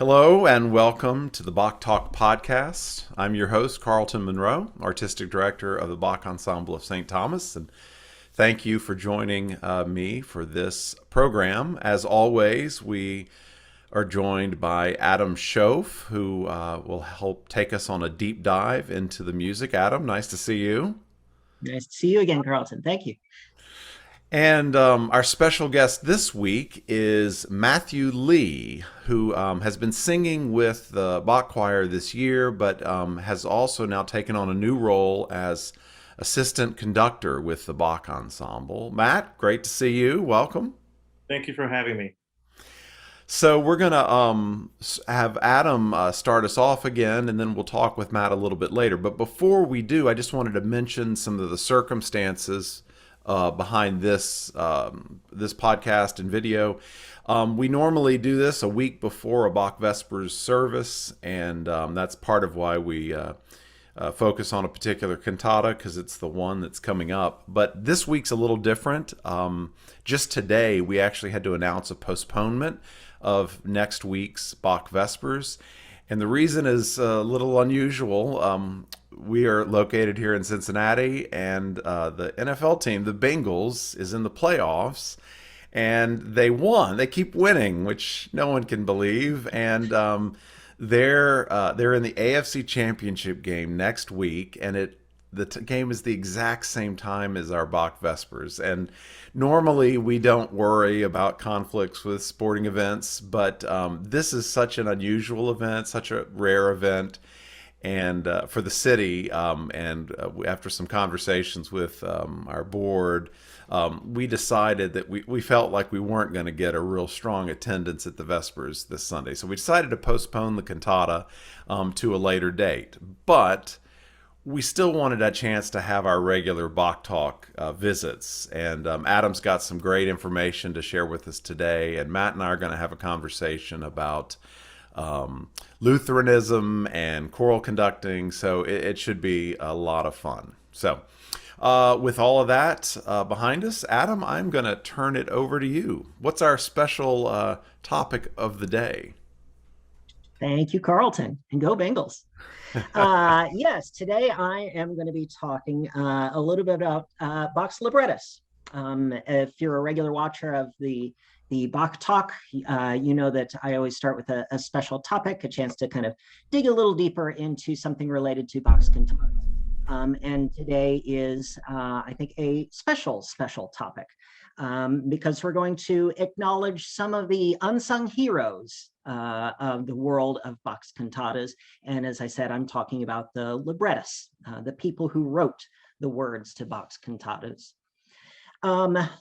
Hello and welcome to the BachTalk podcast. I'm your host, Carlton Monroe, Artistic Director of the Bach Ensemble of St. Thomas, and thank you for joining me for this program. As always, we are joined by Adam Schoaf, who will help take us on a deep dive into the music. Adam, nice to see you. Nice to see you again, Carlton. Thank you. And our special guest this week is Matthew Lee, who has been singing with the Bach Choir this year, but has also now taken on a new role as Assistant Conductor with the Bach Ensemble. Matt, great to see you. Welcome. Thank you for having me. So we're going to have Adam start us off again, and then we'll talk with Matt a little bit later. But before we do, I just wanted to mention some of the circumstances behind this podcast and video. We normally do this a week before a Bach Vespers service, and that's part of why we focus on a particular cantata, because it's the one that's coming up. But this week's a little different. Just today, we actually had to announce a postponement of next week's Bach Vespers. And the reason is a little unusual. We are located here in Cincinnati, and the NFL team, the Bengals, is in the playoffs, and they won. They keep winning, which no one can believe. And they're in the AFC Championship game next week, and the game is the exact same time as our Bach Vespers. And normally we don't worry about conflicts with sporting events, but this is such an unusual event, such a rare event, and for the city. After some conversations with our board, we decided that we felt like we weren't going to get a real strong attendance at the Vespers this Sunday. So we decided to postpone the cantata to a later date. But we still wanted a chance to have our regular BachTalk visits. And Adam's got some great information to share with us today. And Matt and I are going to have a conversation about Lutheranism and choral conducting. So it should be a lot of fun. So with all of that behind us, Adam, I'm going to turn it over to you. What's our special topic of the day? Thank you, Carlton, and go Bengals. Yes, today I am going to be talking a little bit about Bach's Librettis. If you're a regular watcher of the BachTalk, you know that I always start with a special topic, a chance to kind of dig a little deeper into something related to Bach's cantatas. And today is, I think, a special topic because we're going to acknowledge some of the unsung heroes of the world of Bach's cantatas. And as I said, I'm talking about the librettists, the people who wrote the words to Bach's cantatas.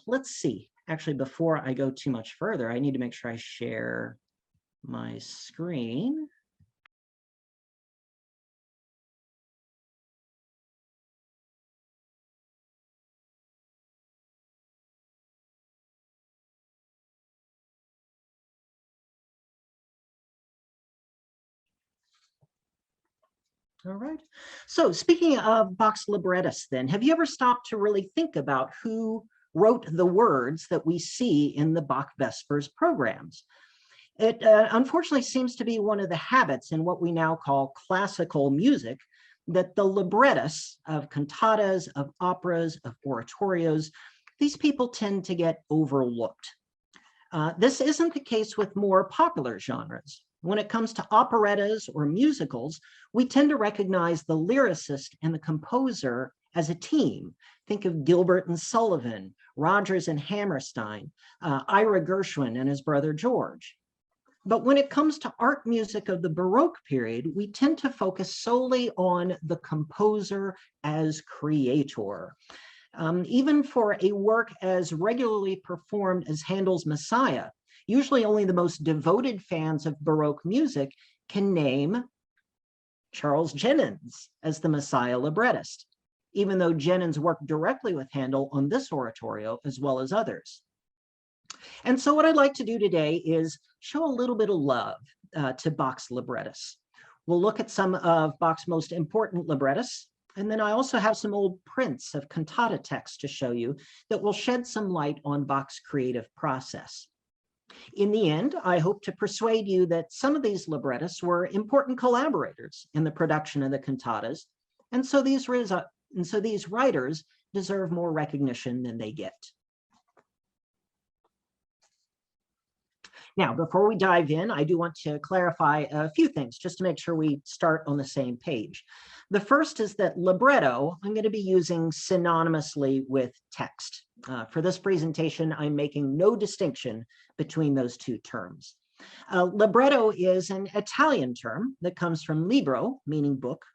Let's see. Actually, before I go too much further, I need to make sure I share my screen. All right. So speaking of Bach's librettists, then, have you ever stopped to really think about who wrote the words that we see in the Bach Vespers programs? It unfortunately seems to be one of the habits in what we now call classical music that the librettists of cantatas, of operas, of oratorios, these people tend to get overlooked. This isn't the case with more popular genres. When it comes to operettas or musicals, we tend to recognize the lyricist and the composer as a team. Think of Gilbert and Sullivan, Rodgers and Hammerstein, Ira Gershwin and his brother George. But when it comes to art music of the Baroque period, we tend to focus solely on the composer as creator. Even for a work as regularly performed as Handel's Messiah, usually only the most devoted fans of Baroque music can name Charles Jennens as the Messiah librettist, even though Jennens worked directly with Handel on this oratorio as well as others. And so what I'd like to do today is show a little bit of love to Bach's librettists. We'll look at some of Bach's most important librettists, and then I also have some old prints of cantata texts to show you that will shed some light on Bach's creative process. In the end, I hope to persuade you that some of these librettists were important collaborators in the production of the cantatas, and so these writers deserve more recognition than they get. Now, before we dive in, I do want to clarify a few things just to make sure we start on the same page. The first is that libretto, I'm going to be using synonymously with text. For this presentation, I'm making no distinction between those two terms. Libretto is an Italian term that comes from libro, meaning book,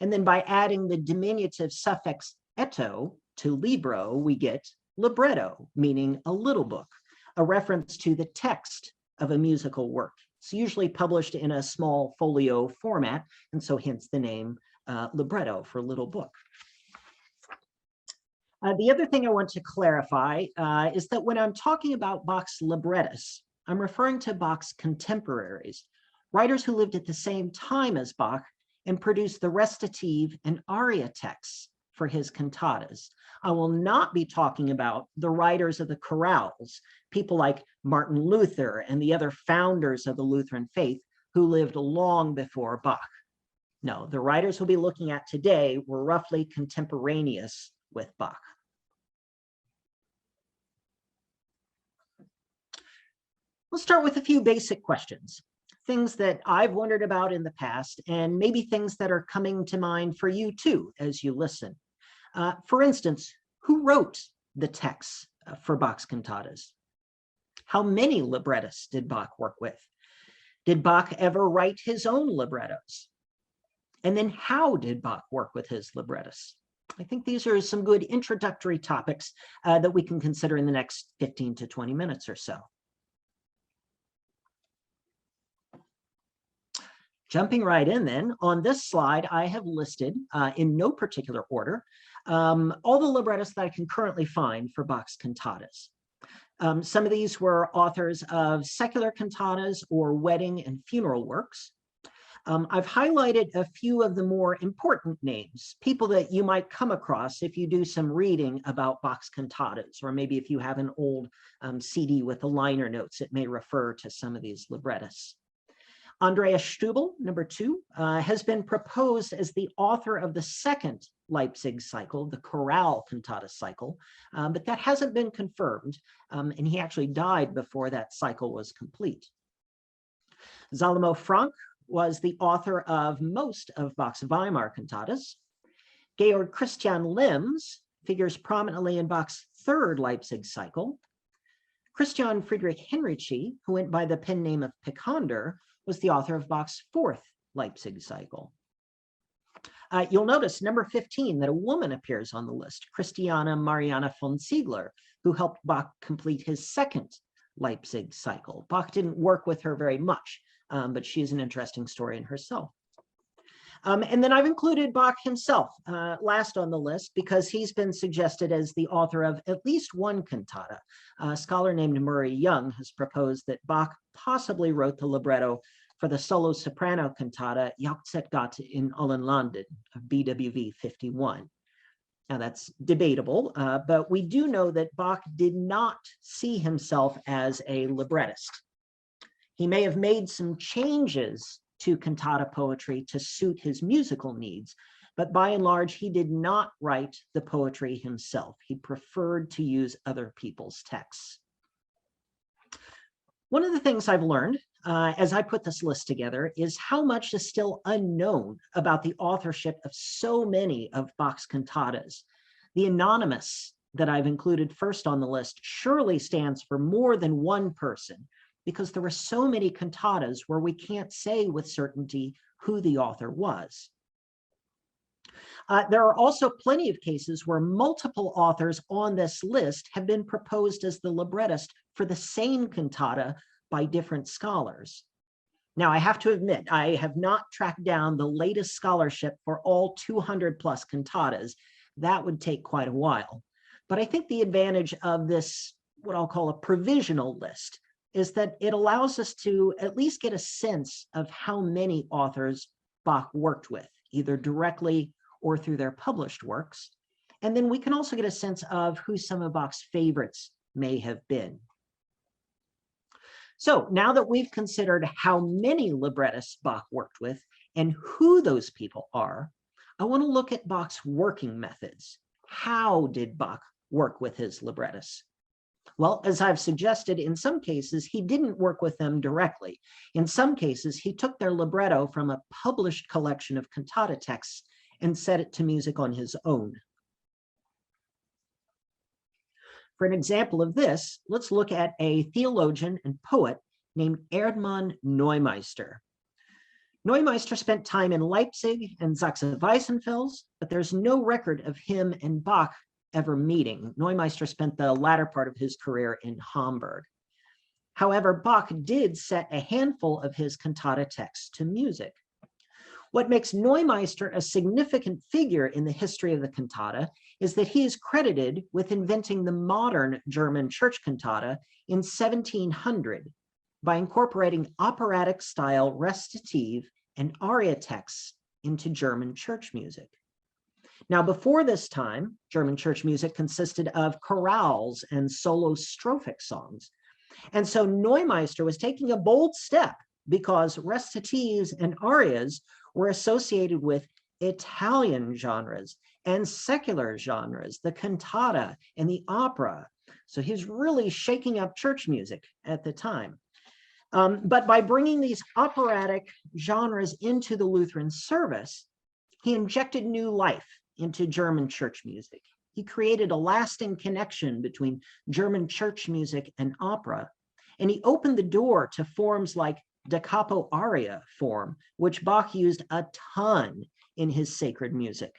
and then by adding the diminutive suffix etto to libro, we get libretto, meaning a little book, a reference to the text of a musical work. It's usually published in a small folio format, and so hence the name libretto for little book. The other thing I want to clarify is that when I'm talking about Bach's librettists, I'm referring to Bach's contemporaries, writers who lived at the same time as Bach and produced the recitative and aria texts for his cantatas. I will not be talking about the writers of the chorales, people like Martin Luther and the other founders of the Lutheran faith who lived long before Bach. No, the writers we'll be looking at today were roughly contemporaneous with Bach. We'll start with a few basic questions, things that I've wondered about in the past, and maybe things that are coming to mind for you too as you listen. For instance, who wrote the texts for Bach's cantatas? How many librettists did Bach work with? Did Bach ever write his own librettos? And then how did Bach work with his librettists? I think these are some good introductory topics that we can consider in the next 15 to 20 minutes or so. Jumping right in then, on this slide, I have listed in no particular order all the librettists that I can currently find for Bach's cantatas. Some of these were authors of secular cantatas or wedding and funeral works. I've highlighted a few of the more important names, people that you might come across if you do some reading about Bach's cantatas, or maybe if you have an old CD with the liner notes, it may refer to some of these librettists. Andreas Stubel, number 2, has been proposed as the author of the second Leipzig cycle, the chorale cantata cycle, but that hasn't been confirmed, and he actually died before that cycle was complete. Zalamo Frank was the author of most of Bach's Weimar cantatas. Georg Christian Lems figures prominently in Bach's third Leipzig cycle. Christian Friedrich Henrichy, who went by the pen name of Picander, was the author of Bach's fourth Leipzig cycle. You'll notice number 15 that a woman appears on the list, Christiana Mariana von Ziegler, who helped Bach complete his second Leipzig cycle. Bach didn't work with her very much, but she's an interesting story in herself. And then I've included Bach himself last on the list because he's been suggested as the author of at least one cantata. A scholar named Murray Young has proposed that Bach possibly wrote the libretto for the solo soprano cantata Jauchzet Gott in allen Landen of BWV 51. Now that's debatable, but we do know that Bach did not see himself as a librettist. He may have made some changes to cantata poetry to suit his musical needs, but by and large, he did not write the poetry himself. He preferred to use other people's texts. One of the things I've learned as I put this list together is how much is still unknown about the authorship of so many of Bach's cantatas. The anonymous that I've included first on the list surely stands for more than one person, because there were so many cantatas where we can't say with certainty who the author was. There are also plenty of cases where multiple authors on this list have been proposed as the librettist for the same cantata by different scholars. Now, I have to admit, I have not tracked down the latest scholarship for all 200 plus cantatas. That would take quite a while. But I think the advantage of this, what I'll call a provisional list, is that it allows us to at least get a sense of how many authors Bach worked with, either directly or through their published works. And then we can also get a sense of who some of Bach's favorites may have been. So now that we've considered how many librettists Bach worked with and who those people are, I want to look at Bach's working methods. How did Bach work with his librettists? Well, as I've suggested, in some cases, he didn't work with them directly. In some cases, he took their libretto from a published collection of cantata texts and set it to music on his own. For an example of this, let's look at a theologian and poet named Erdmann Neumeister. Neumeister spent time in Leipzig and Sachsen-Weissenfels, but there's no record of him and Bach ever meeting. Neumeister spent the latter part of his career in Hamburg. However, Bach did set a handful of his cantata texts to music. What makes Neumeister a significant figure in the history of the cantata is that he is credited with inventing the modern German church cantata in 1700 by incorporating operatic-style recitative and aria texts into German church music. Now, before this time, German church music consisted of chorales and solo strophic songs. And so Neumeister was taking a bold step because recitatives and arias were associated with Italian genres and secular genres, the cantata and the opera. So he's really shaking up church music at the time. But by bringing these operatic genres into the Lutheran service, he injected new life into German church music. He created a lasting connection between German church music and opera, and he opened the door to forms like da capo aria form, which Bach used a ton in his sacred music.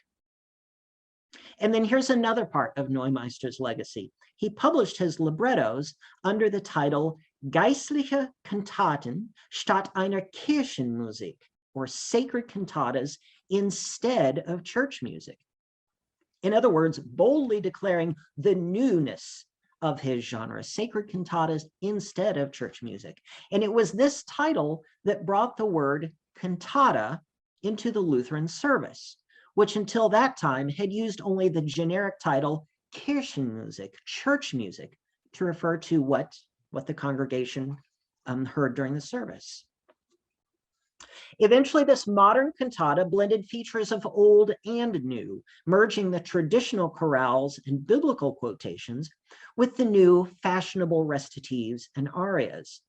And then here's another part of Neumeister's legacy. He published his librettos under the title Geistliche Kantaten statt einer Kirchenmusik, or sacred cantatas instead of church music. In other words, boldly declaring the newness of his genre, sacred cantatas instead of church music. And it was this title that brought the word cantata into the Lutheran service, which until that time had used only the generic title Kirchenmusik, church music, to refer to what the congregation heard during the service. Eventually, this modern cantata blended features of old and new, merging the traditional chorales and biblical quotations with the new fashionable recitatives and arias.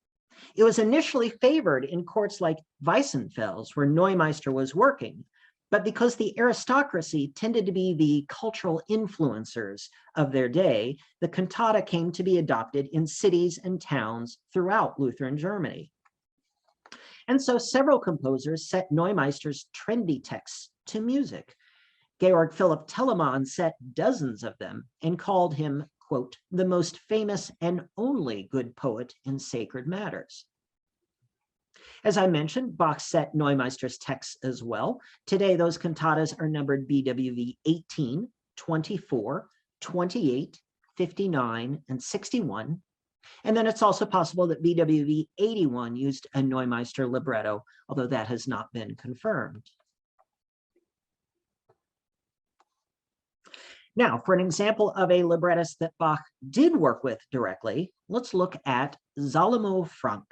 It was initially favored in courts like Weissenfels, where Neumeister was working, but because the aristocracy tended to be the cultural influencers of their day, the cantata came to be adopted in cities and towns throughout Lutheran Germany. And so several composers set Neumeister's trendy texts to music. Georg Philipp Telemann set dozens of them and called him, quote, the most famous and only good poet in sacred matters. As I mentioned, Bach set Neumeister's texts as well. Today, those cantatas are numbered BWV 18, 24, 28, 59, and 61. And then it's also possible that BWV 81 used a Neumeister libretto, although that has not been confirmed. Now, for an example of a librettist that Bach did work with directly, let's look at Zalamo Frank,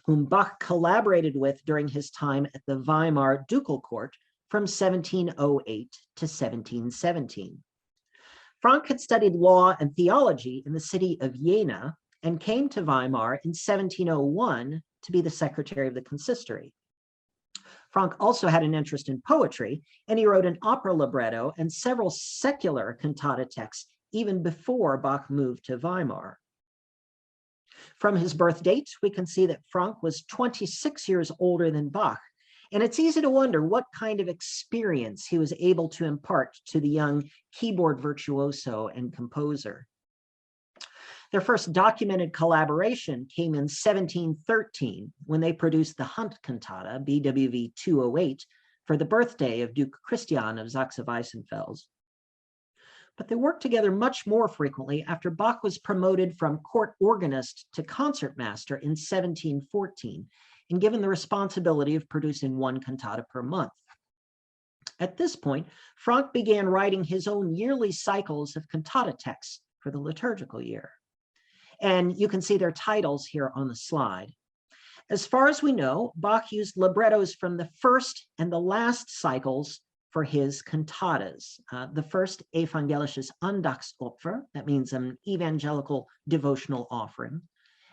whom Bach collaborated with during his time at the Weimar Ducal Court from 1708 to 1717. Frank had studied law and theology in the city of Jena and came to Weimar in 1701 to be the secretary of the consistory. Frank also had an interest in poetry, and he wrote an opera libretto and several secular cantata texts even before Bach moved to Weimar. From his birth date, we can see that Frank was 26 years older than Bach, and it's easy to wonder what kind of experience he was able to impart to the young keyboard virtuoso and composer. Their first documented collaboration came in 1713 when they produced the Hunt cantata, BWV 208, for the birthday of Duke Christian of Saxe-Weissenfels. But they worked together much more frequently after Bach was promoted from court organist to concertmaster in 1714 and given the responsibility of producing one cantata per month. At this point, Frank began writing his own yearly cycles of cantata texts for the liturgical year. And you can see their titles here on the slide. As far as we know, Bach used librettos from the first and the last cycles for his cantatas. The first Evangelisches Andachtsopfer, that means an evangelical devotional offering.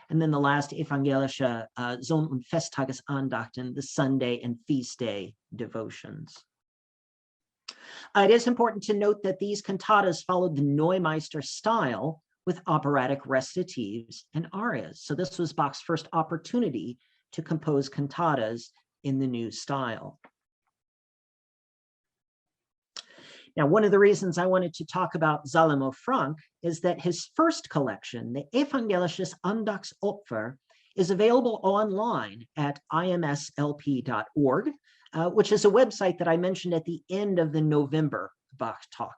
And then the last Evangelische Sonn- und Festtagesandachten, the Sunday and feast day devotions. It is important to note that these cantatas followed the Neumeister style with operatic recitatives and arias. So this was Bach's first opportunity to compose cantatas in the new style. Now, one of the reasons I wanted to talk about Zalamo Frank is that his first collection, the Evangelisches Andachtsopfer, is available online at imslp.org, which is a website that I mentioned at the end of the November BachTalk.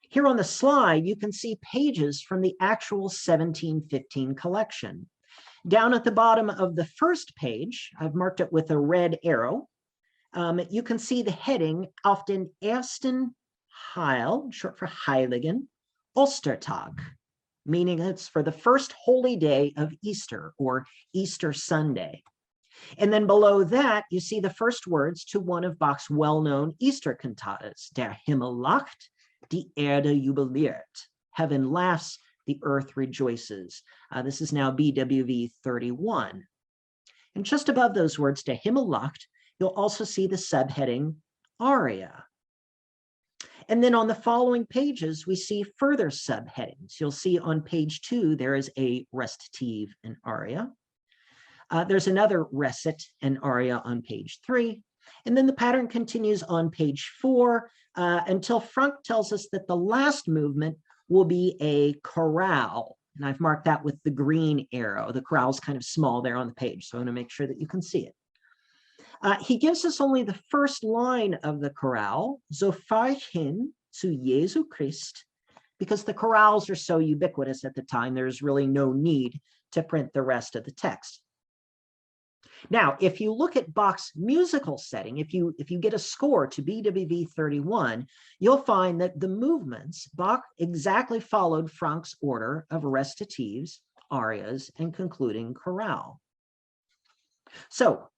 Here on the slide, you can see pages from the actual 1715 collection. Down at the bottom of the first page, I've marked it with a red arrow. You can see the heading Auf den ersten Heil, short for Heiligen, Ostertag, meaning it's for the first holy day of Easter or Easter Sunday. And then below that, you see the first words to one of Bach's well-known Easter cantatas, Der Himmel lacht, die Erde jubiliert. Heaven laughs, the earth rejoices. This is now BWV 31. And just above those words, Der Himmel lacht, you'll also see the subheading aria. And then on the following pages, we see further subheadings. You'll see on page 2, there is a recitative and aria. There's another recit and aria on page 3. And then the pattern continues on page 4 until Frank tells us that the last movement will be a chorale. And I've marked that with the green arrow. The chorale's kind of small there on the page, so I want to make sure that you can see it. He gives us only the first line of the chorale, So fahr ich hin zu Jesu Christ, because the chorales are so ubiquitous at the time, there's really no need to print the rest of the text. Now, if you look at Bach's musical setting, if you get a score to BWV 31, you'll find that the movements, Bach exactly followed Frank's order of recitatives, arias, and concluding chorale. So,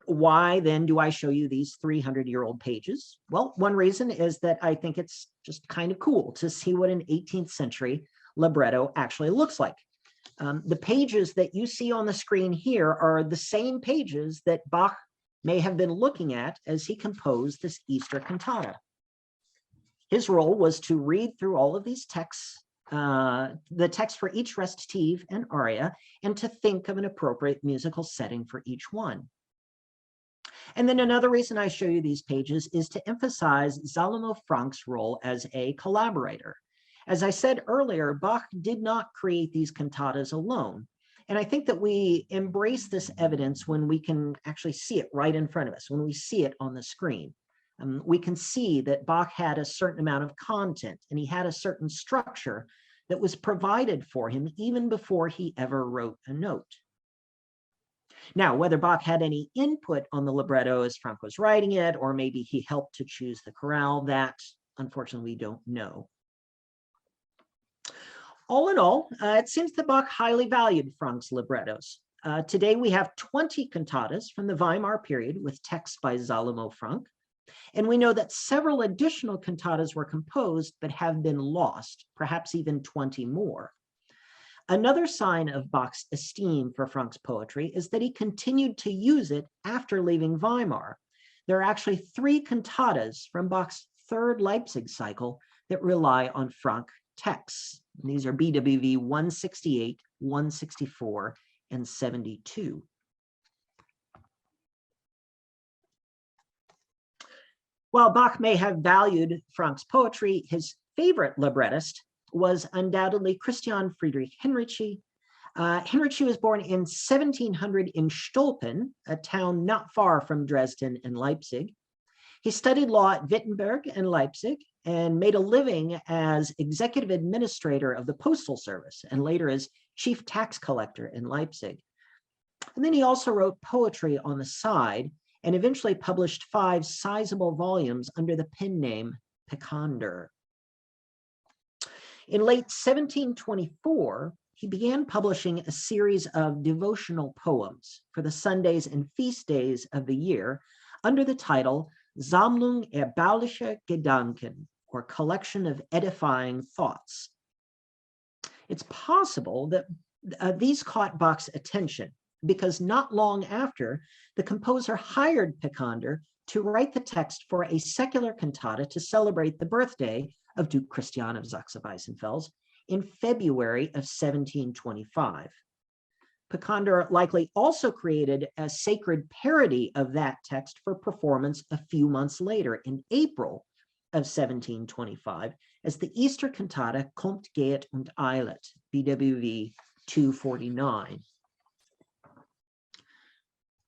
why then do I show you these 300-year-old pages? Well, one reason is that I think it's just kind of cool to see what an 18th century libretto actually looks like. The pages that you see on the screen here are the same pages that Bach may have been looking at as he composed this Easter cantata. His role was to read through all of these texts, the text for each recitative and aria, and to think of an appropriate musical setting for each one. And then another reason I show you these pages is to emphasize Zalamo Frank's role as a collaborator. As I said earlier, Bach did not create these cantatas alone. And I think that we embrace this evidence when we can actually see it right in front of us, when we see it on the screen. We can see that Bach had a certain amount of content and he had a certain structure that was provided for him even before he ever wrote a note. Now, whether Bach had any input on the libretto as Frank was writing it, or maybe he helped to choose the chorale, that unfortunately we don't know. All in all, it seems that Bach highly valued Frank's librettos. Today we have 20 cantatas from the Weimar period with texts by Zalamo Frank, and we know that several additional cantatas were composed but have been lost, perhaps even 20 more. Another sign of Bach's esteem for Frank's poetry is that he continued to use it after leaving Weimar. There are actually 3 cantatas from Bach's third Leipzig cycle that rely on Frank texts. And these are BWV 168, 164, and 72. While Bach may have valued Frank's poetry, his favorite librettist was undoubtedly Christian Friedrich Henrichy. Henrichy was born in 1700 in Stolpen, a town not far from Dresden and Leipzig. He studied law at Wittenberg and Leipzig and made a living as executive administrator of the postal service and later as chief tax collector in Leipzig. And then he also wrote poetry on the side and eventually published 5 sizable volumes under the pen name Picander. In late 1724, he began publishing a series of devotional poems for the Sundays and feast days of the year under the title Sammlung erbaulicher Gedanken, or Collection of Edifying Thoughts. It's possible that these caught Bach's attention because not long after, the composer hired Picander to write the text for a secular cantata to celebrate the birthday of Duke Christian of Saxe-Weissenfels in February of 1725. Picander likely also created a sacred parody of that text for performance a few months later in April of 1725 as the Easter cantata Kommt, geht und eilet, BWV 249.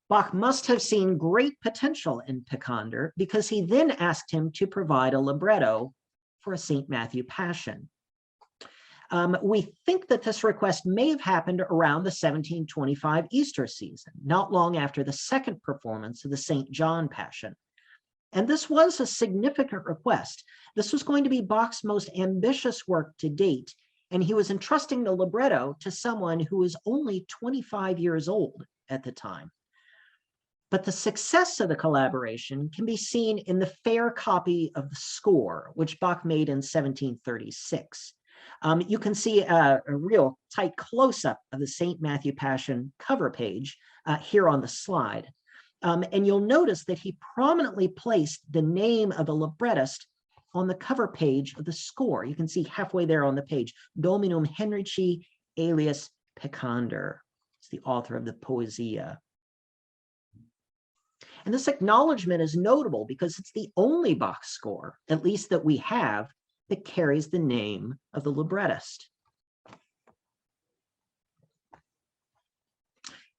Bach must have seen great potential in Picander because he then asked him to provide a libretto for a St. Matthew Passion. We think that this request may have happened around the 1725 Easter season, not long after the second performance of the St. John Passion. And this was a significant request. This was going to be Bach's most ambitious work to date, and he was entrusting the libretto to someone who was only 25 years old at the time. But the success of the collaboration can be seen in the fair copy of the score, which Bach made in 1736. You can see a real tight close-up of the St. Matthew Passion cover page here on the slide. And you'll notice that he prominently placed the name of the librettist on the cover page of the score. You can see halfway there on the page, Dominum Henrichy alias Picander. It's the author of the Poesia. And this acknowledgement is notable because it's the only Bach score, at least that we have, that carries the name of the librettist.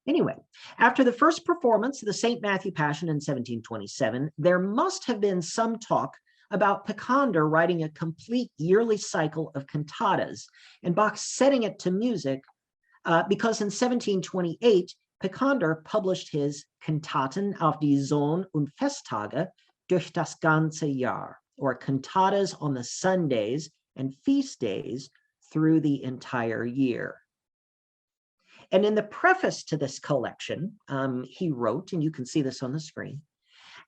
Anyway, after the first performance of the St. Matthew Passion in 1727, there must have been some talk about Picander writing a complete yearly cycle of cantatas and Bach setting it to music because in 1728, Picander published his Kantaten auf die Sonn- und Festtage durch das ganze Jahr, or cantatas on the Sundays and feast days through the entire year. And in the preface to this collection, he wrote, and you can see this on the screen,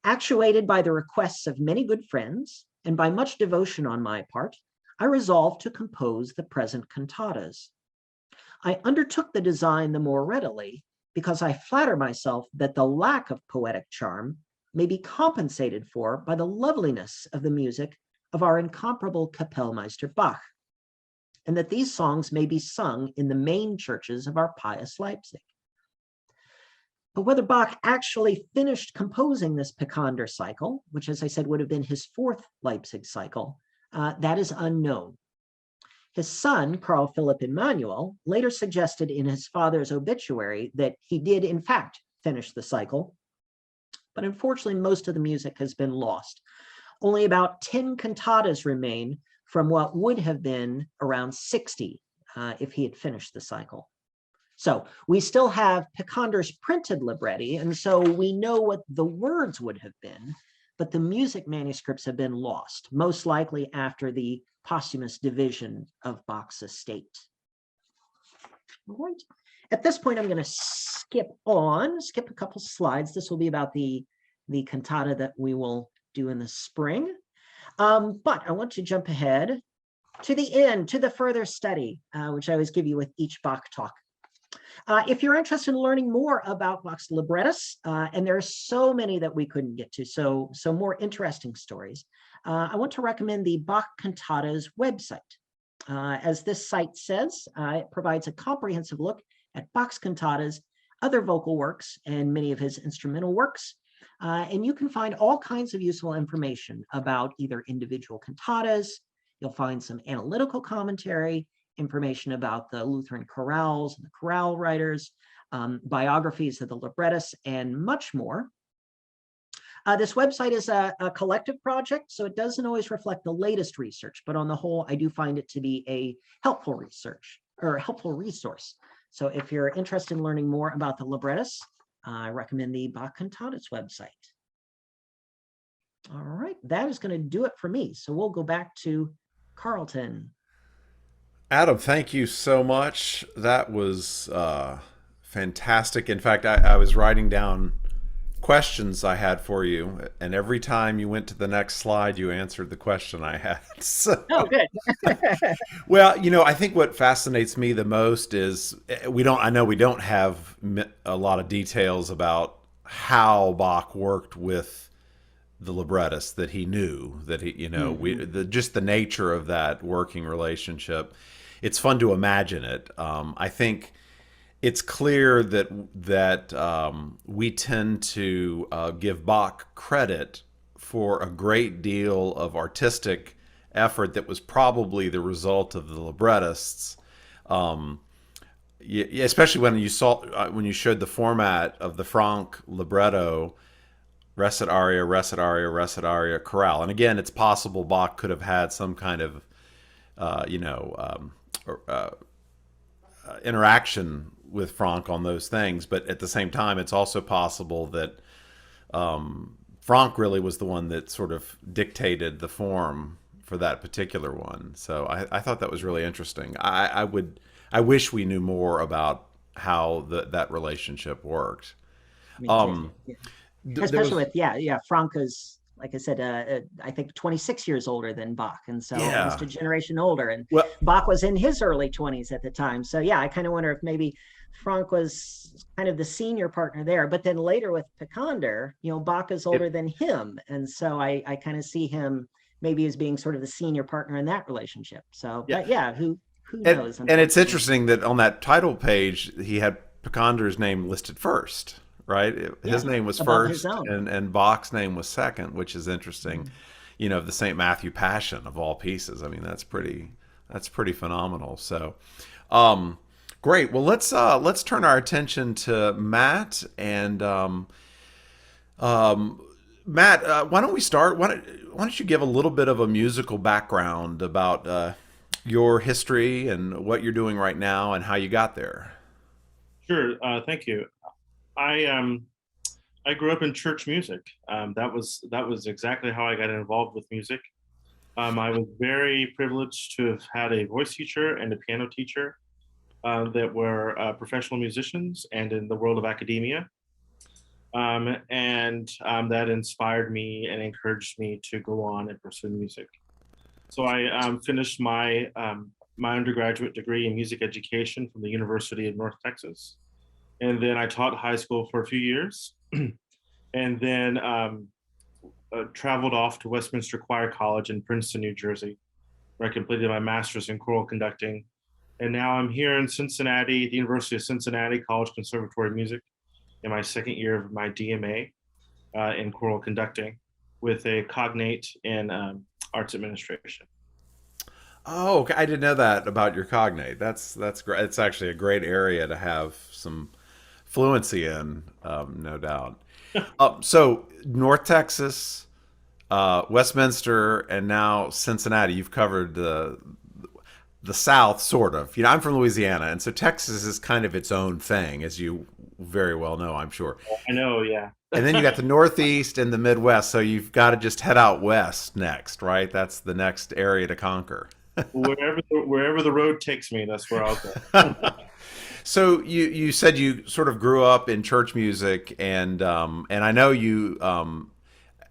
actuated by the requests of many good friends and by much devotion on my part, I resolved to compose the present cantatas. I undertook the design the more readily because I flatter myself that the lack of poetic charm may be compensated for by the loveliness of the music of our incomparable Kapellmeister Bach, and that these songs may be sung in the main churches of our pious Leipzig. But whether Bach actually finished composing this Picander cycle, which, as I said, would have been his fourth Leipzig cycle, that is unknown. His son, Carl Philipp Emanuel, later suggested in his father's obituary that he did, in fact, finish the cycle, but unfortunately, most of the music has been lost. Only about 10 cantatas remain from what would have been around 60 if he had finished the cycle. So we still have Picander's printed libretti, and so we know what the words would have been, but the music manuscripts have been lost, most likely after the posthumous division of Bach's estate. All right. At this point, I'm going to skip a couple slides. This will be about the cantata that we will do in the spring. But I want to jump ahead to the end, to the further study, which I always give you with each Bach talk. If you're interested in learning more about Bach's librettists, and there are so many that we couldn't get to, so more interesting stories, I want to recommend the Bach Cantatas website. As this site says, it provides a comprehensive look at Bach's cantatas, other vocal works, and many of his instrumental works. And you can find all kinds of useful information about either individual cantatas. You'll find some analytical commentary, information about the Lutheran chorales and the chorale writers, biographies of the librettists, and much more. This website is a collective project, so it doesn't always reflect the latest research, but on the whole, I do find it to be a helpful resource. So if you're interested in learning more about the librettists, I recommend the Bach Cantatas website. All right, that is going to do it for me. So we'll go back to Carlton. Adam, thank you so much. That was fantastic. In fact, I was writing down questions I had for you, and every time you went to the next slide, you answered the question I had. So, Oh, good. well, I think what fascinates me the most is I know we don't have a lot of details about how Bach worked with the librettist that he knew, that he, Hmm. just the nature of that working relationship. It's fun to imagine it. I think it's clear that we tend to give Bach credit for a great deal of artistic effort that was probably the result of the librettists. Um, Especially when you showed the format of the Frank libretto, recit aria, recit aria, recit aria, chorale. And again, it's possible Bach could have had some kind of uh, you know um, interaction with Frank on those things, but at the same time, it's also possible that Frank really was the one that sort of dictated the form for that particular one. So I thought that was really interesting. I wish we knew more about how that relationship worked. Me too. Um, Yeah. there Especially was with, yeah, Franca's, like I said, I think 26 years older than Bach, and so almost yeah. a generation older. And Well, Bach was in his early 20s at the time. So yeah, I kind of wonder if maybe Frank was kind of the senior partner there. But then later with Picander, Bach is older it, than him, and so I kind of see him maybe as being sort of the senior partner in that relationship. So, yeah. but yeah, who And knows? and it's Unfortunately. interesting that on that title page he had Picander's name listed first, right? His Yeah, name was above his first, own. and Bach's name was second, which is interesting. Mhm. The St. Matthew Passion of all pieces. I mean, that's pretty phenomenal. So, um, great. Well, let's turn our attention to Matt and um, Matt. Why don't we start? Why don't you give a little bit of a musical background about your history and what you're doing right now and how you got there? Sure. Thank you. I I grew up in church music. That was exactly how I got involved with music. I was very privileged to have had a voice teacher and a piano teacher that were professional musicians and in the world of academia. And that inspired me and encouraged me to go on and pursue music. So I finished my undergraduate degree in music education from the University of North Texas, and then I taught high school for a few years, and then traveled off to Westminster Choir College in Princeton, New Jersey, where I completed my master's in choral conducting. And now I'm here in Cincinnati, the University of Cincinnati College Conservatory of Music, in my second year of my DMA in choral conducting, with a cognate in arts administration. Oh, okay. I didn't know that about your cognate. That's great. It's actually a great area to have some fluency in, no doubt. So North Texas, Westminster, and now Cincinnati. You've covered the South, sort of. I'm from Louisiana, and so Texas is kind of its own thing, as you very well know, I'm sure. I know, yeah. And then you got the Northeast and the Midwest, so you've got to just head out west next, right? That's the next area to conquer. Wherever the road takes me, that's where I'll go. So you said you sort of grew up in church music, and I know you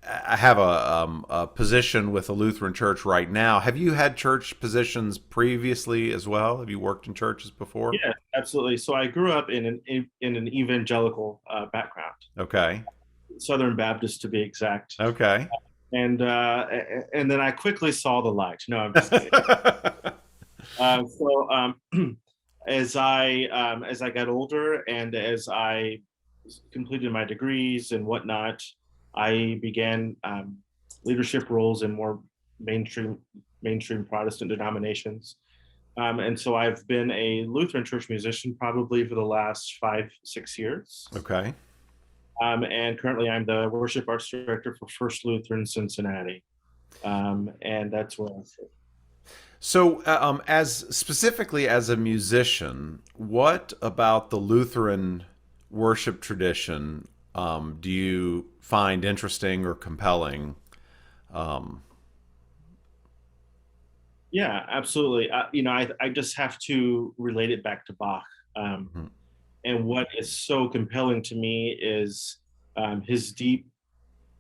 have a position with the Lutheran Church right now. Have you had church positions previously as well? Have you worked in churches before? Yeah, absolutely. So I grew up in an evangelical background, Okay. Southern Baptist to be exact, Okay. and then I quickly saw the light. No, I'm just kidding. So as I got older and as I completed my degrees and whatnot, I began leadership roles in more mainstream mainstream Protestant denominations. And so I've been a Lutheran church musician probably for the last 5, 6 years. Okay. And currently I'm the worship arts director for First Lutheran Cincinnati. And that's where I sit. So, as specifically as a musician, what about the Lutheran worship tradition do you find interesting or compelling? Um, Yeah, absolutely. I just have to relate it back to Bach. Um, Mhm. and what is so compelling to me is his deep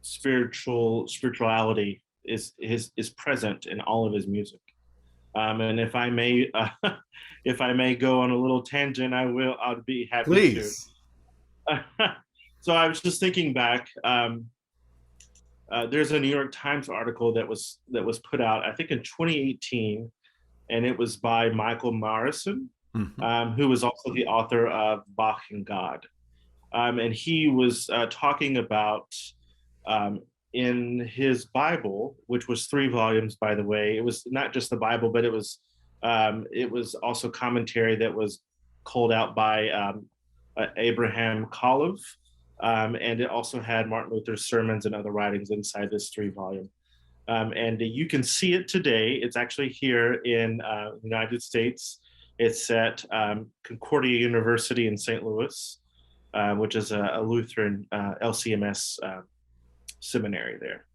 spirituality is present in all of his music. And if I may, if I may go on a little tangent, I will. I'd be happy to. Please. So I was just thinking back. There's a New York Times article that was put out, I think, in 2018, and it was by Michael Morrison, Mhm. who was also the author of Bach and God. And he was talking about um, in his Bible, which was 3 volumes, by the way. It was not just the Bible, but it was also commentary that was called out by Abraham Kalev, and it also had Martin Luther's sermons and other writings inside this 3 volume. And you can see it today. It's actually here in the United States. It's at Concordia University in St. Louis, which is a Lutheran LCMS seminary there.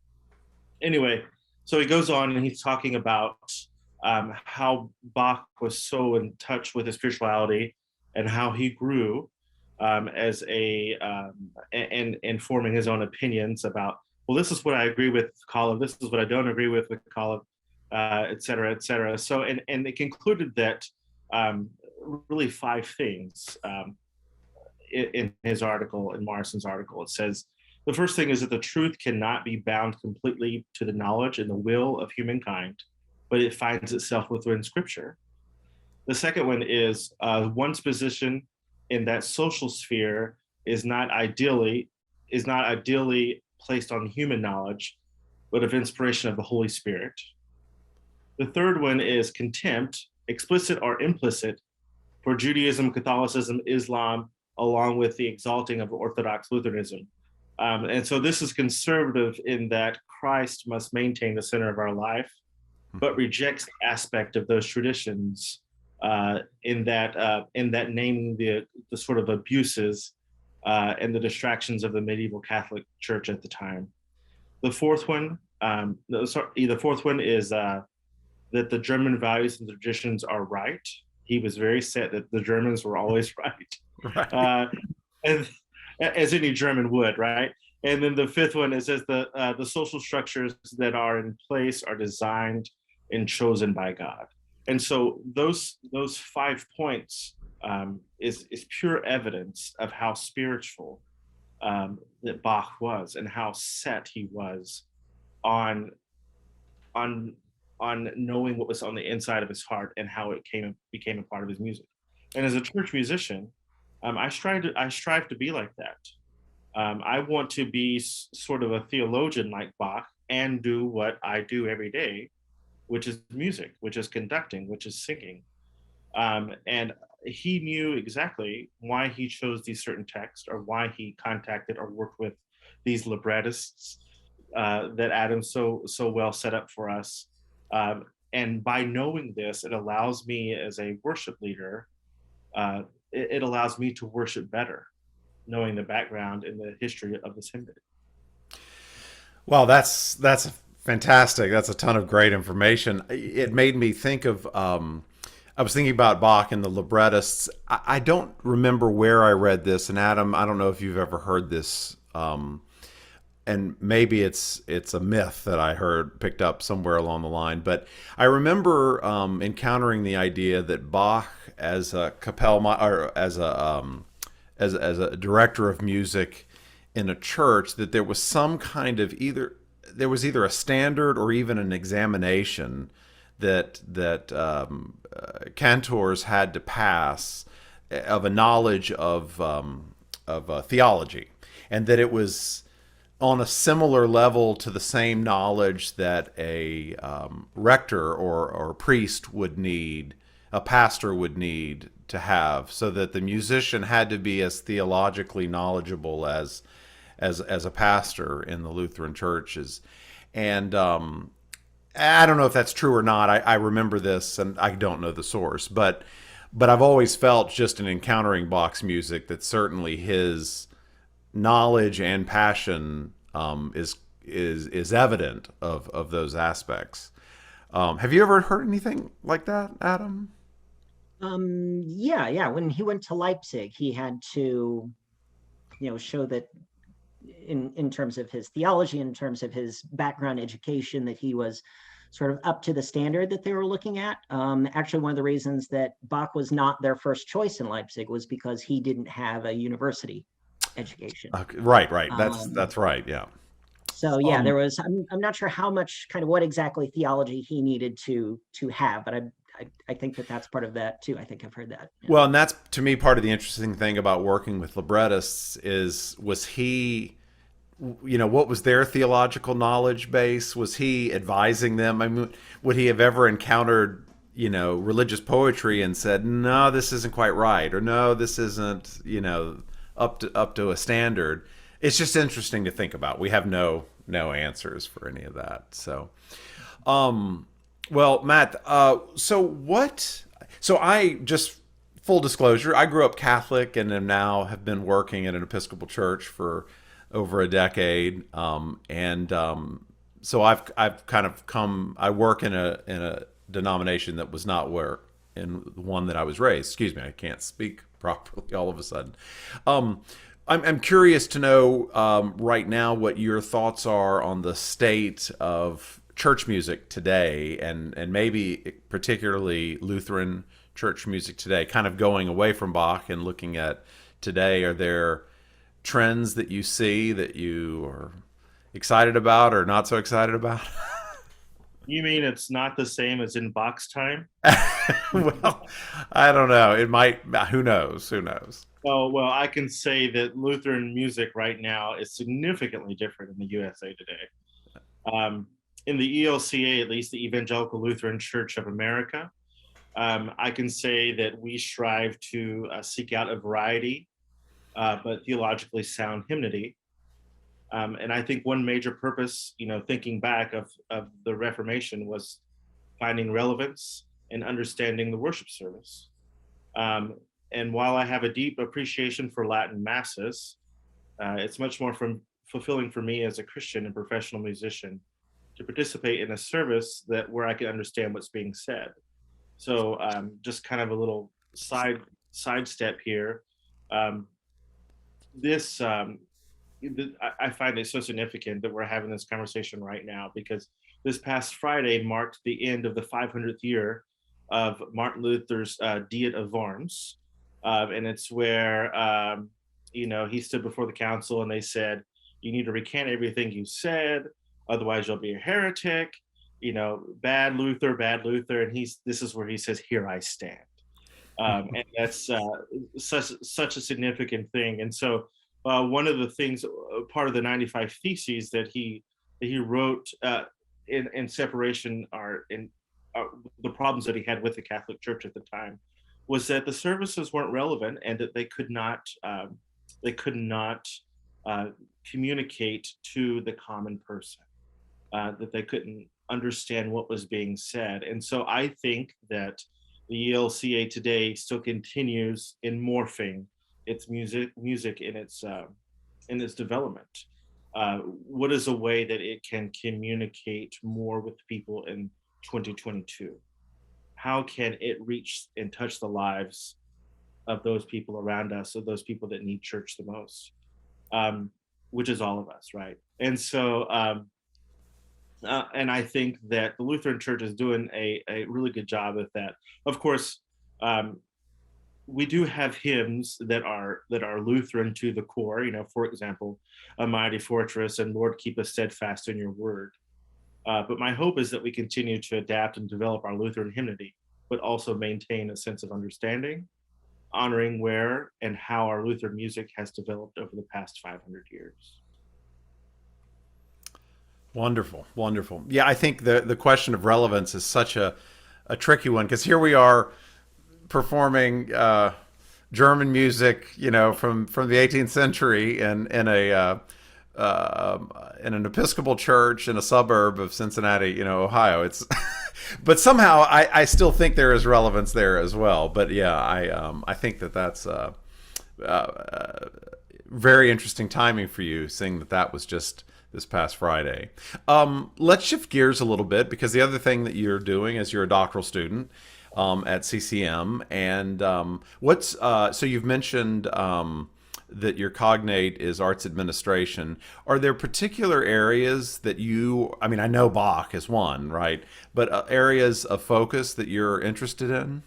Anyway, so he goes on and he's talking about how Bach was so in touch with his spirituality and how he grew as and forming his own opinions about, well, this is what I agree with Kalev, this is what I don't agree with Kalev, et cetera, et cetera. So, and it concluded that really 5 things in his article, in Morrison's article. It says, the first thing is that the truth cannot be bound completely to the knowledge and the will of humankind, but it finds itself within Scripture. The second one is one's position in that social sphere is not ideally placed on human knowledge, but of inspiration of the Holy Spirit. The third one is contempt, explicit or implicit, for Judaism, Catholicism, Islam, along with the exalting of Orthodox Lutheranism. And so this is conservative in that Christ must maintain the center of our life, but rejects the aspect of those traditions in that naming the sort of abuses and the distractions of the medieval Catholic Church at the time. The fourth one, the fourth one is that the German values and traditions are right. He was very set that the Germans were always right. Right. Uh, and as any German would, right? And then the fifth one, it says the social structures that are in place are designed and chosen by God. And so those 5 points is pure evidence of how spiritual that Bach was and how set he was on on on knowing what was on the inside of his heart and how it became a part of his music. And as a church musician, I strive to be like that. I want to be sort of a theologian like Bach and do what I do every day, which is music, which is conducting, which is singing. And he knew exactly why he chose these certain texts or why he contacted or worked with these librettists that Adam so well set up for us. Um, and by knowing this, it allows me as a worship leader, uh, it allows me to worship better, knowing the background and the history of this hymn. Well, that's fantastic. That's a ton of great information. It made me think of. I was thinking about Bach and the librettists. I don't remember where I read this, and Adam, I don't know if you've ever heard this. And maybe it's a myth that I heard picked up somewhere along the line. But I remember encountering the idea that Bach, as a or as a director of music in a church, that there was some kind of either a standard or even an examination that cantors had to pass of a knowledge of theology, and that it was on a similar level to the same knowledge that a rector or priest would need, a pastor would need to have, so that the musician had to be as theologically knowledgeable as a pastor in the Lutheran churches. And I don't know if that's true or not. I remember this, and I don't know the source, but I've always felt, just in encountering Bach's music, that certainly his knowledge and passion is evident of those aspects. Have you ever heard anything like that, Adam? Yeah. When he went to Leipzig, he had to, show that in terms of his theology, in terms of his background education, that he was sort of up to the standard that they were looking at. Actually, one of the reasons that Bach was not their first choice in Leipzig was because he didn't have a university education. Okay, right. Um, That's right. Yeah. so yeah, Um, there was. I'm not sure how much kind of what exactly theology he needed to have, but I think that that's part of that too. I think I've heard that. Yeah. well, and that's to me part of the interesting thing about working with librettists is was he, what was their theological knowledge base? Was he advising them? I mean, would he have ever encountered, religious poetry and said, "No, this isn't quite right," or "No, this isn't, up to a standard"? It's just interesting to think about. We have no answers for any of that. So, well, Matt, so what? So I just full disclosure, I grew up Catholic and am now have been working in an Episcopal church for over a decade, so I've kind of come. I work in a denomination that was not where in the one that I was raised. Excuse me, I can't speak properly all of a sudden. I'm curious to know right now what your thoughts are on the state of church music today, and maybe particularly Lutheran church music today, kind of going away from Bach and looking at today. Are there trends that you see that you are excited about or not so excited about? You mean it's not the same as in Bach's time? Well, I don't know. It might. Who knows? Who knows? Well, I can say that Lutheran music right now is significantly different in the USA today. In the ELCA, at least the Evangelical Lutheran Church of America, I can say that we strive to seek out a variety, but theologically sound hymnody. And I think one major purpose, thinking back of the Reformation, was finding relevance and understanding the worship service. And while I have a deep appreciation for Latin masses, it's much more fulfilling for me as a Christian and professional musician to participate in a service where I can understand what's being said. So just kind of a little sidestep here. I find it so significant that we're having this conversation right now, because this past Friday marked the end of the 500th year of Martin Luther's Diet of Worms. And it's where, he stood before the council and they said, you need to recant everything you said, otherwise you'll be a heretic, bad Luther. And this is where he says, here I stand. And that's such a significant thing. And so one of the things, part of the 95 Theses that he wrote in separation the problems that he had with the Catholic Church at the time, was that the services weren't relevant and that they could not communicate to the common person, that they couldn't understand what was being said. And so I think that the ELCA today still continues in morphing its music in its development. What is a way that it can communicate more with people in 2022? How can it reach and touch the lives of those people around us, of those people that need church the most, which is all of us, right? And so, and I think that the Lutheran Church is doing a really good job at that. Of course, we do have hymns that are Lutheran to the core. For example, "A Mighty Fortress" and "Lord, Keep Us Steadfast in Your Word." But my hope is that we continue to adapt and develop our Lutheran hymnody, but also maintain a sense of understanding, honoring where and how our Lutheran music has developed over the past 500 years. Wonderful. Yeah, I think the question of relevance is such a tricky one, because here we are performing German music, from the 18th century in an Episcopal church in a suburb of Cincinnati, Ohio. It's, but somehow I still think there is relevance there as well. But yeah, I think that's very interesting timing for you, seeing that was just this past Friday. Let's shift gears a little bit because the other thing that you're doing is you're a doctoral student at CCM, and so you've mentioned that your cognate is arts administration. Are there particular areas that I mean, I know Bach is one, right? But areas of focus that you're interested in?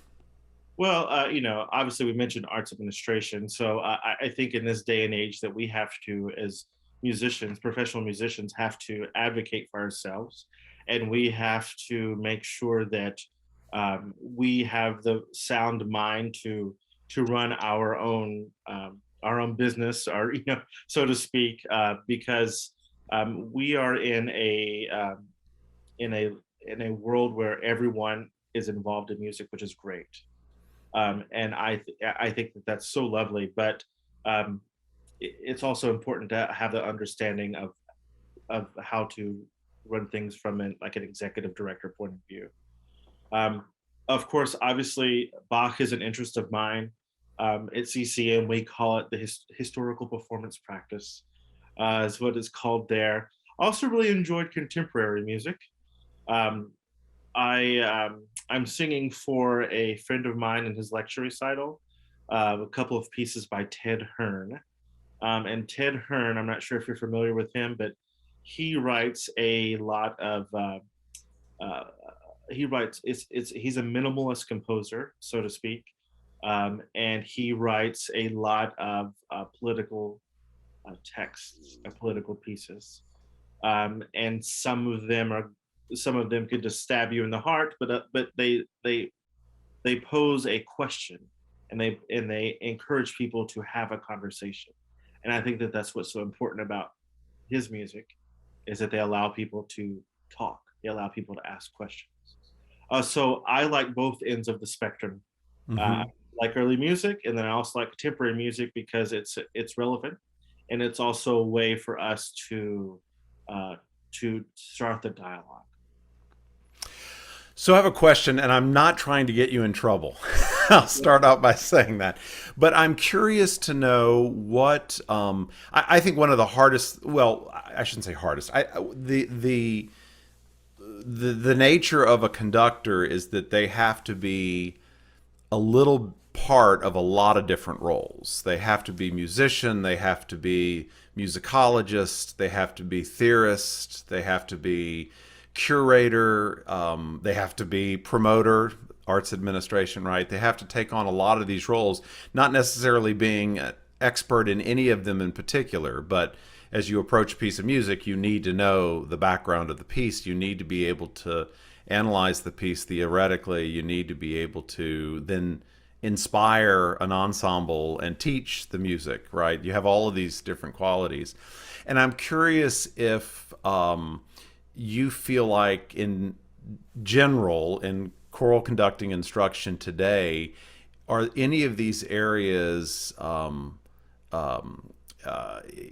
Well, obviously we mentioned arts administration. So I think in this day and age that we have to, as musicians, professional musicians, have to advocate for ourselves, and we have to make sure that we have the sound mind to run our own business, or so to speak, because we are in a in a world where everyone is involved in music, which is great. And I think that that's so lovely. But it's also important to have the understanding of how to run things from like an executive director point of view. Um, of course, obviously, Bach is an interest of mine. At CCM, we call it the historical performance practice, is what it's called there. Also, really enjoyed contemporary music. Um, I'm singing for a friend of mine in his lecture recital, a couple of pieces by Ted Hearn. And Ted Hearn, I'm not sure if you're familiar with him, but he writes a lot of uh, he writes he's a minimalist composer, so to speak, and he writes a lot of political texts, political pieces, and some of them could just stab you in the heart, but they pose a question, and they encourage people to have a conversation, and I think that that's what's so important about his music, is that they allow people to talk, they allow people to ask questions. So I like both ends of the spectrum. Uh, Mm-hmm. like early music, and then I also like contemporary music because it's relevant, and it's also a way for us uh, to start the dialogue. So I have a question, and I'm not trying to get you in trouble. I'll start out by saying that, but I'm curious to know what I think one of the hardest. Well, I shouldn't say hardest. The nature of a conductor is that they have to be a little part of a lot of different roles. They have to be musician, they have to be musicologist, they have to be theorist, they have to be curator, they have to be promoter, arts administration, right? They have to take on a lot of these roles, not necessarily being an expert in any of them in particular, but as you approach a piece of music, you need to know the background of the piece. You need to be able to analyze the piece theoretically. You need to be able to then inspire an ensemble and teach the music, right? You have all of these different qualities. And I'm curious if you feel like, in general, in choral conducting instruction today, are any of these areas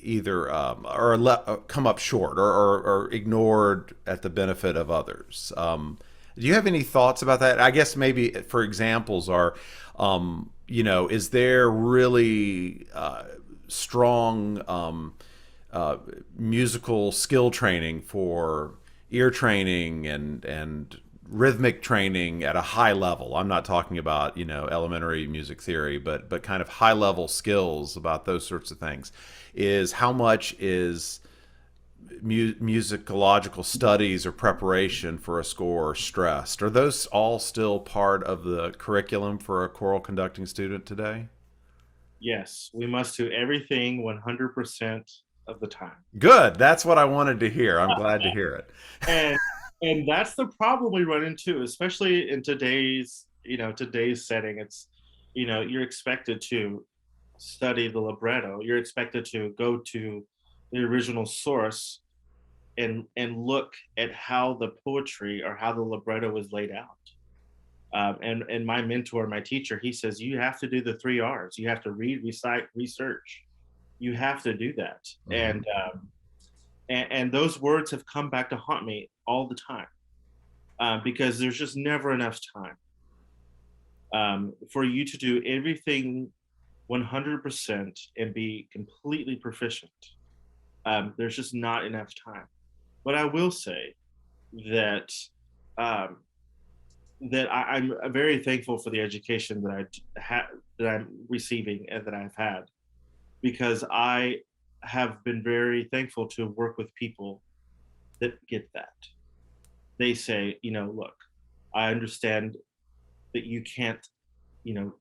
either come up short or ignored at the benefit of others? Do you have any thoughts about that? I guess maybe for examples are, is there really strong musical skill training for ear training and rhythmic training at a high level? I'm not talking about elementary music theory, but kind of high level skills about those sorts of things. Is how much is musicological studies or preparation for a score stressed? Are those all still part of the curriculum for a choral conducting student today? Yes, we must do everything 100% of the time. Good. That's what I wanted to hear. I'm glad to hear it. and and that's the problem we run into, especially in today's setting. It's, you're expected to study the libretto, you're expected to go to the original source and look at how the poetry or how the libretto was laid out. And my mentor, my teacher, he says you have to do the 3 R's. You have to read, recite, research. You have to do that. Mm-hmm. And those words have come back to haunt me all the time, because there's just never enough time for you to do everything 100% and be completely proficient. There's just not enough time. But I will say that um, I'm very thankful for the education that I'm receiving and that I've had, because I have been very thankful to work with people that get that. They say, look, I understand that you can't, you know,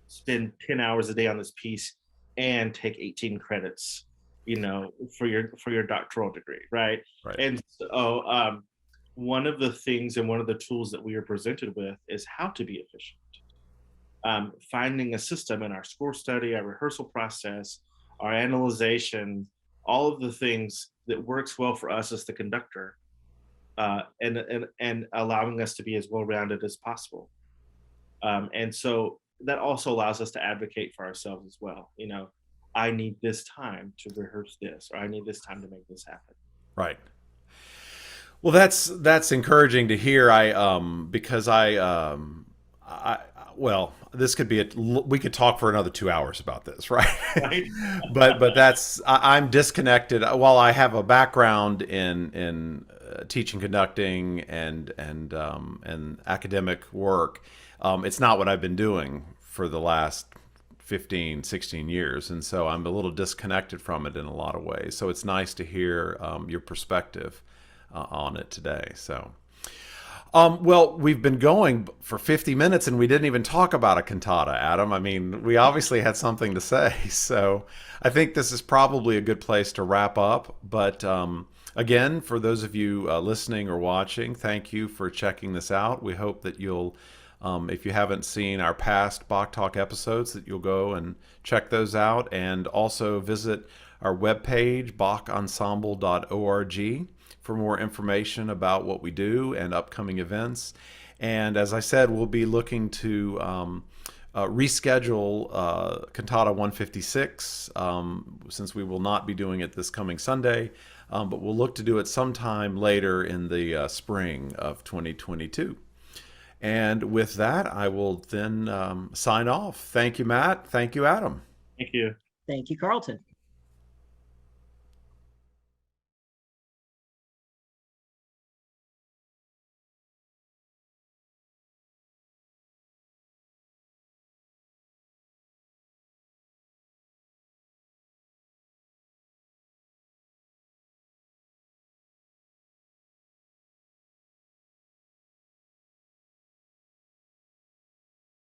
spend 10 hours a day on this piece and take 18 credits, for your doctoral degree, right? Right. And so one of the things and one of the tools that we are presented with is how to be efficient. Finding a system in our score study, our rehearsal process, our analyzation, all of the things that works well for us as the conductor, and allowing us to be as well-rounded as possible. And so that also allows us to advocate for ourselves as well. I need this time to rehearse this, or I need this time to make this happen. Right. Well, that's encouraging to hear. Because I well, this could be we could talk for another 2 hours about this, right? Right? but I'm disconnected. While I have a background in teaching conducting and academic work, it's not what I've been doing for the last 15, 16 years. And so I'm a little disconnected from it in a lot of ways. So it's nice to hear your perspective on it today. So, well, we've been going for 50 minutes and we didn't even talk about a cantata, Adam. I mean, we obviously had something to say. So I think this is probably a good place to wrap up. But again, for those of you listening or watching, thank you for checking this out. We hope that you'll, if you haven't seen our past BachTalk episodes, that you'll go and check those out, and also visit our webpage, bachensemble.org, for more information about what we do and upcoming events. And as I said, we'll be looking to reschedule Cantata 156, since we will not be doing it this coming Sunday, but we'll look to do it sometime later in the spring of 2022. And with that, I will then sign off. Thank you, Matt. Thank you, Adam. Thank you. Thank you, Carlton.